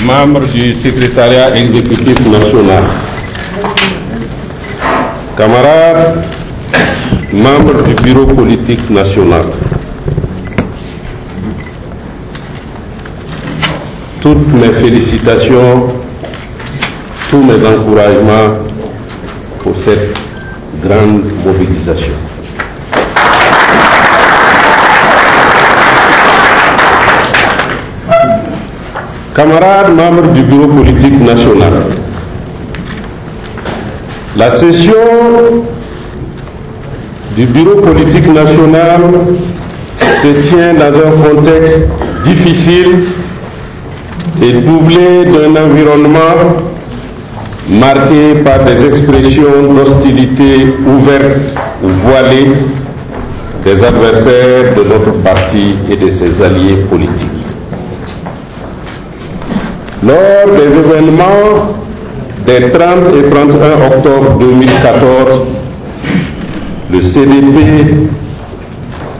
membres du secrétariat exécutif national, camarades, membres du bureau politique national, toutes mes félicitations, tous mes encouragements pour cette grande mobilisation. Camarades membres du bureau politique national, la session du bureau politique national se tient dans un contexte difficile et doublé d'un environnement marqué par des expressions d'hostilité ouvertes ou voilées des adversaires de notre parti et de ses alliés politiques. Lors des événements des 30 et 31 octobre 2014, le CDP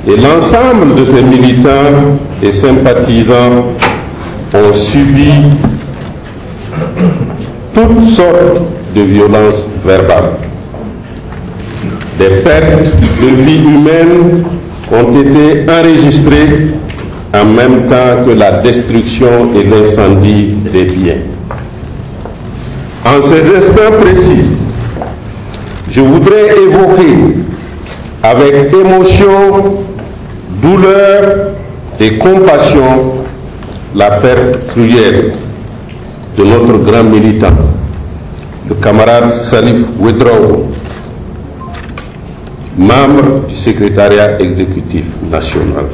et l'ensemble de ses militants et sympathisants ont subi toutes sortes de violences verbales. Des pertes de vie humaine ont été enregistrées en même temps que la destruction et l'incendie des biens. En ces instants précis, je voudrais évoquer avec émotion, douleur et compassion la perte cruelle de notre grand militant, le camarade Salif Ouedraogo, membre du secrétariat exécutif national.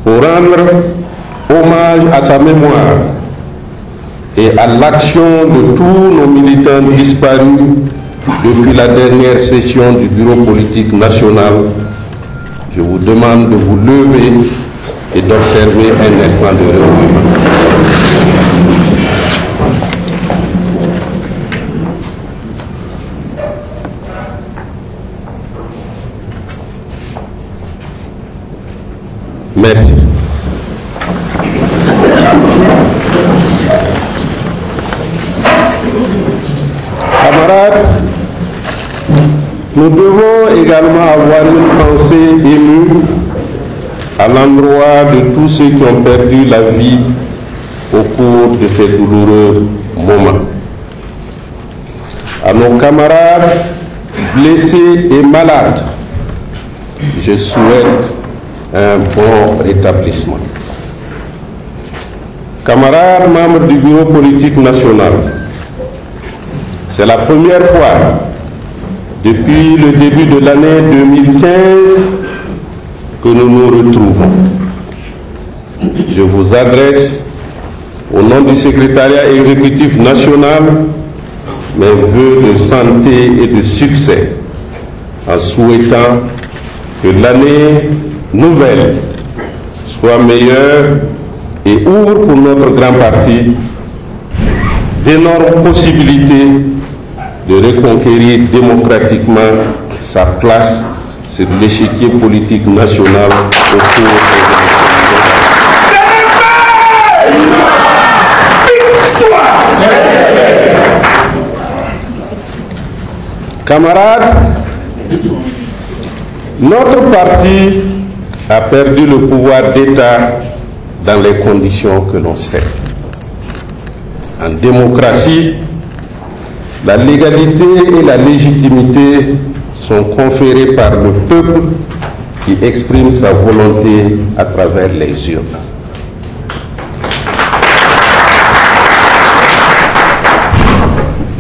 Pour rendre hommage à sa mémoire et à l'action de tous nos militants disparus depuis la dernière session du bureau politique national, je vous demande de vous lever et d'observer un instant de recueillement. Merci. Camarades, nous devons également avoir une pensée émue à l'endroit de tous ceux qui ont perdu la vie au cours de ces douloureux moments. À nos camarades blessés et malades, je souhaite un bon rétablissement. Camarades membres du bureau politique national, c'est la première fois depuis le début de l'année 2015 que nous nous retrouvons. Je vous adresse au nom du secrétariat exécutif national mes vœux de santé et de succès en souhaitant que l'année nouvelle soit meilleure et ouvre pour notre grand parti d'énormes possibilités de reconquérir démocratiquement sa place sur l'échiquier politique national au cours des camarades, notre parti a perdu le pouvoir d'État dans les conditions que l'on sait. En démocratie, la légalité et la légitimité sont conférées par le peuple qui exprime sa volonté à travers les urnes.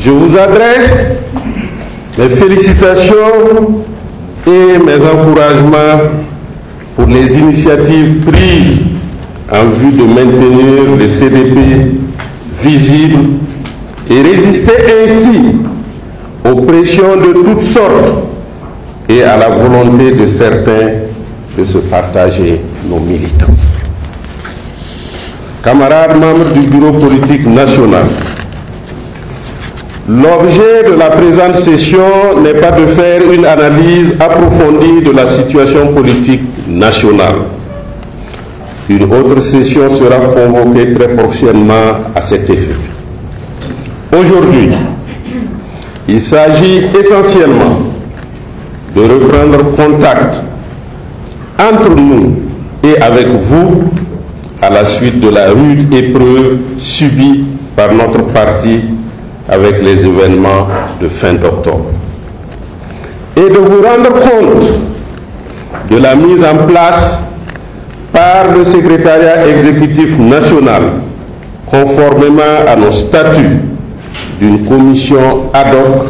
Je vous adresse mes félicitations et mes encouragements pour les initiatives prises en vue de maintenir le CDP visible et résister ainsi aux pressions de toutes sortes et à la volonté de certains de se partager nos militants. Camarades membres du bureau politique national, l'objet de la présente session n'est pas de faire une analyse approfondie de la situation politique nationale. Une autre session sera convoquée très prochainement à cet effet. Aujourd'hui, il s'agit essentiellement de reprendre contact entre nous et avec vous à la suite de la rude épreuve subie par notre parti avec les événements de fin d'octobre. Et de vous rendre compte de la mise en place par le secrétariat exécutif national, conformément à nos statuts, d'une commission ad hoc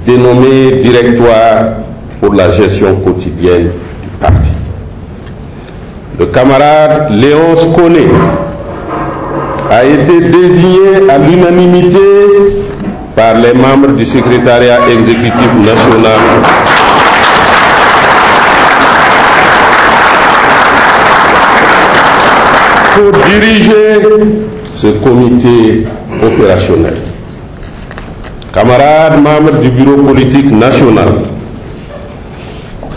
dénommée Directoire pour la gestion quotidienne du parti. Le camarade Léonce Koné a été désigné à l'unanimité par les membres du secrétariat exécutif national pour diriger ce comité opérationnel. Camarades membres du bureau politique national,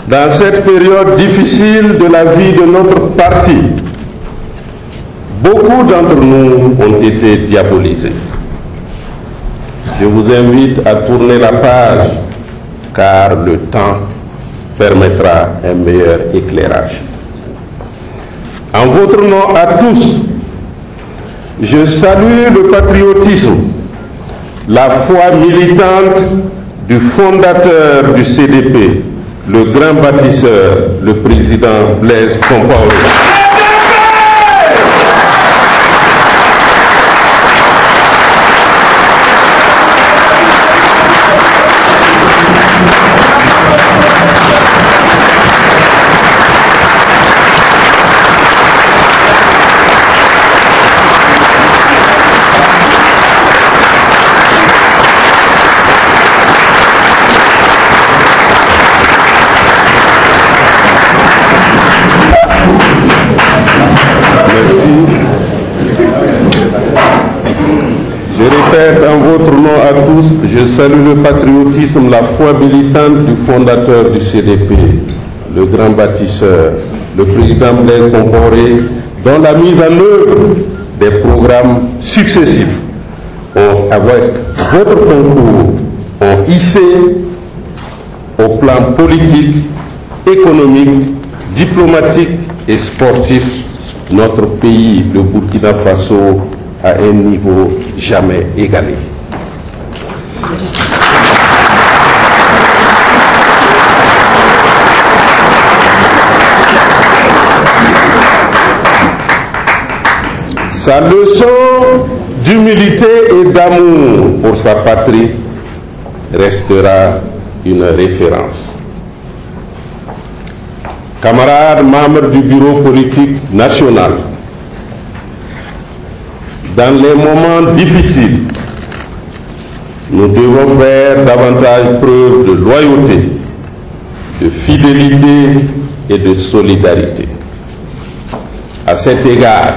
dans cette période difficile de la vie de notre parti, beaucoup d'entre nous ont été diabolisés. Je vous invite à tourner la page, car le temps permettra un meilleur éclairage. En votre nom à tous, je salue le patriotisme, la foi militante du fondateur du CDP, le grand bâtisseur, le président Blaise Compaoré. Je répète en votre nom à tous, je salue le patriotisme, la foi militante du fondateur du CDP, le grand bâtisseur, le président Blaise Compaoré, dont la mise en œuvre des programmes successifs avec votre concours ont hissé au plan politique, économique, diplomatique et sportif notre pays, le Burkina Faso, à un niveau jamais égalé. Sa leçon d'humilité et d'amour pour sa patrie restera une référence. Camarades membres du bureau politique national, dans les moments difficiles, nous devons faire davantage preuve de loyauté, de fidélité et de solidarité. À cet égard,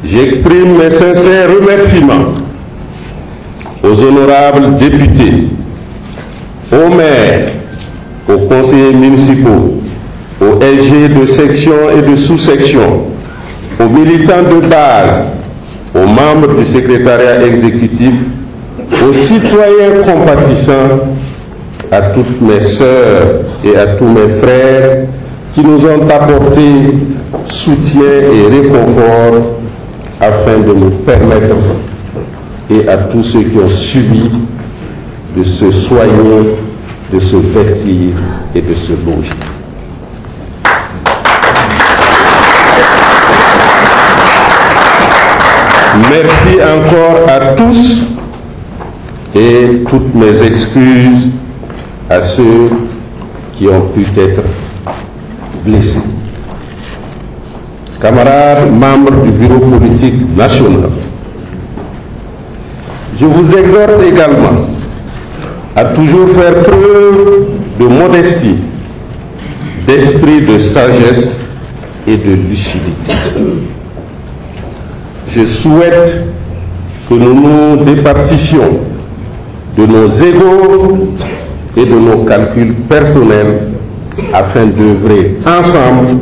j'exprime mes sincères remerciements aux honorables députés, aux maires, aux conseillers municipaux, aux SG de section et de sous-section, aux militants de base, aux membres du secrétariat exécutif, aux citoyens compatissants, à toutes mes sœurs et à tous mes frères qui nous ont apporté soutien et réconfort afin de nous permettre, et à tous ceux qui ont subi, de se soigner, de se vêtir et de se loger. Merci encore à tous et toutes mes excuses à ceux qui ont pu être blessés. Camarades membres du bureau politique national, je vous exhorte également à toujours faire preuve de modestie, d'esprit de sagesse et de lucidité. Je souhaite que nous nous départissions de nos égos et de nos calculs personnels afin d'œuvrer ensemble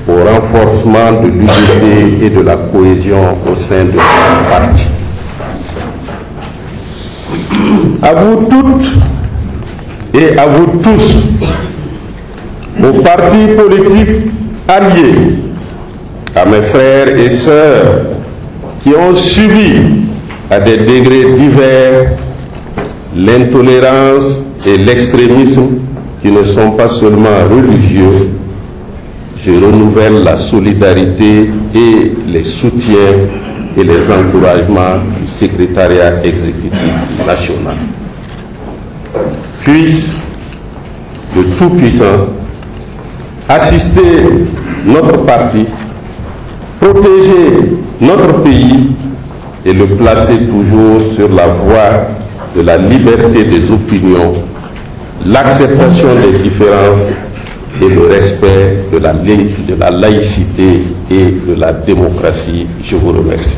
au renforcement de l'unité et de la cohésion au sein de notre parti. À vous toutes et à vous tous, aux partis politiques alliés, à mes frères et sœurs qui ont subi à des degrés divers l'intolérance et l'extrémisme qui ne sont pas seulement religieux, je renouvelle la solidarité et les soutiens et les encouragements du secrétariat exécutif national. Puisse le Tout-Puissant assister notre parti, protéger notre pays et le placer toujours sur la voie de la liberté des opinions, l'acceptation des différences et le respect de la laïcité et de la démocratie. Je vous remercie.